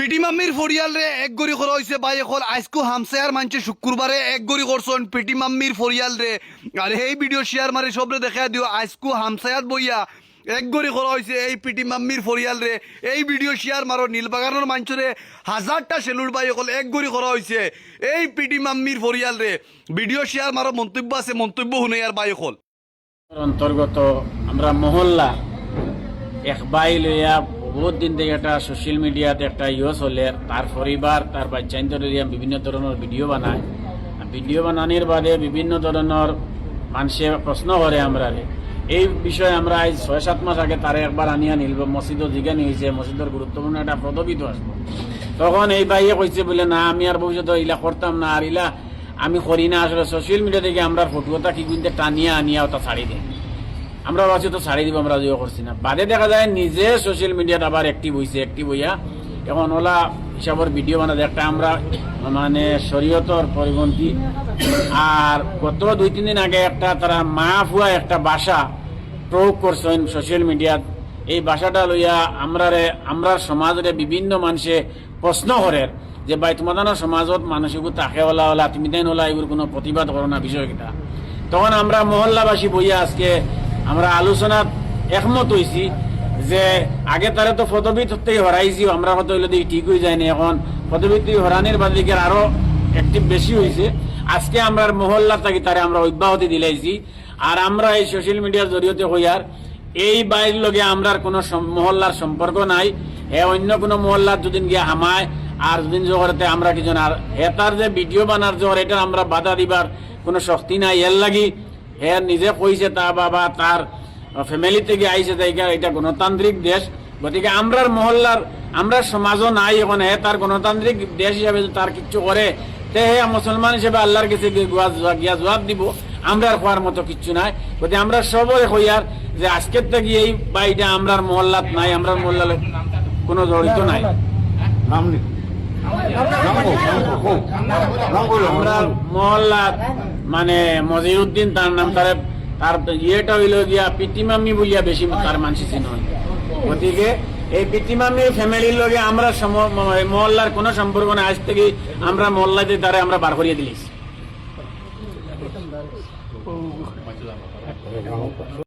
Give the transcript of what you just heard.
PT মাম্মির Faryal রে এক গড়ি করা হয়েছে বাই এখন আজকু হামসায়ার মানছে শুক্রবারে এক গড়ি করছেন পিটি মাম্মির ফরিয়াল রে আর এই ভিডিও শেয়ার মারি সবরে দেখা দিও আজকু হামসায়াত বইয়া এক গড়ি করা হয়েছে এই পিটি মাম্মির ফরিয়াল রে এই ভিডিও শেয়ার মারো নীলবাগানের মাঞ্চরে হাজারটা সেলুর বাই এখন এক গড়ি করা হয়েছে এই পিটি মাম্মির ফরিয়াল রে ভিডিও শেয়ার মারো মন্তব্য আছে মন্তব্য শুনে আর বাই হল অন্তর্গত আমরা মহল্লা এক বাই লইয়া বহুত দিন থেকে একটা সোশ্যাল মিডিয়াতে একটা চলে তার পরিবার তার বাচ্চাইন্তর বিভিন্ন ধরনের ভিডিও বানায় ভিডিও বানানোর বাদে বিভিন্ন ধরনের মানুষে প্রশ্ন করে আমরা এই বিষয়ে আমরা আজ 6-7 মাস আগে তারে একবার আনিয়া নিলব মসজিদও জিজ্ঞানি হয়েছে মসজিদের গুরুত্বপূর্ণ একটা পদবিত আসবো তখন এই ভাইয়ে কইছে বলে না আমি আর ভবিষ্যতে ইলা করতাম না আর ইলা আমি করি না আসলে সোশ্যাল মিডিয়া থেকে আমরা ফটোটা কি কিন্তু টানিয়া আনিয়া ওটা ছাড়ি দিই আমরা ভাবছি তো ছাড়ি দিব আমরা জিও করছি না বাদে দেখা যায় নিজে সোশ্যাল মিডিয়াত আবার অ্যাক্টিভ হইয়া এখন ওলা হিসাবের ভিডিও বানাতে একটা আমরা মানে শরীয়তর পরিপন্থী আর গত 2-3 দিন আগে একটা তারা মাফুয়া একটা ভাষা প্রয়োগ করছেন সোশ্যাল মিডিয়াত এই ভাষাটা লইয়া আমরা সমাজের বিভিন্ন মানুষে প্রশ্ন করে যে ভাই তোমাদের সমাজত মানুষগুলো তাকে ওলা তুমি দেন ওলা এগুলো কোনো প্রতিবাদ করো না বিষয়টা তখন আমরা মহল্লাবাসী বইয়া আজকে আমরা আলোচনাত একমত হয়েছি যে আগে তারা তো পদবীত থেকে হরাইছি আমরা হয়তো হইলে দিকে ঠিক হয়ে যায়নি এখন পদবীত থেকে হরানির বাদ দিকে আরো অ্যাক্টিভ বেশি হয়েছে আজকে আমরা মহল্লা থাকি তারা আমরা অব্যাহতি দিলাইছি আর আমরা এই সোশ্যাল মিডিয়ার জরিয়তে হইয়ার এই বাইরের লগে আমরা কোনো মহল্লার সম্পর্ক নাই অন্য কোনো মহল্লার যদি গিয়া হামায় আর যদি জোহরতে আমরা কিছু আর তার যে ভিডিও বানার জোহর এটা আমরা বাধা দিবার কোনো শক্তি নাই এর লাগি নিজে কইছে তা বাবা তার ফ্যামিলি থেকে আইসে তাই এটা গণতান্ত্রিক দেশ গতিকে আমরার মহল্লার আমরা সমাজও নাই এখন তার গণতান্ত্রিক দেশ হিসাবে তার কিচ্ছু করে তে মুসলমান হিসেবে আল্লাহর কাছে গিয়া জবাব দিব আমরা হওয়ার মতো কিচ্ছু নাই গতিকে আমরা সবরে হইয়ার যে আজকের থেকে এই বাড়িটা আমরার মহল্লাত নাই আমরার মহল্লার কোনো জড়িত নাই আমরা মহল্লার মানে মজিউদ্দিন তার নাম তার ইয়েটা হইল গিয়া পিটিমাম্মি বলিয়া বেশি তার মানুষ চিহ্ন গতিকে এই পিটিমাম্মির ফ্যামিলির লগে আমরা মহল্লার কোনো সম্পর্ক নাই আজ থেকে আমরা মহল্লাতে তারা আমরা বার করিয়ে দিলিস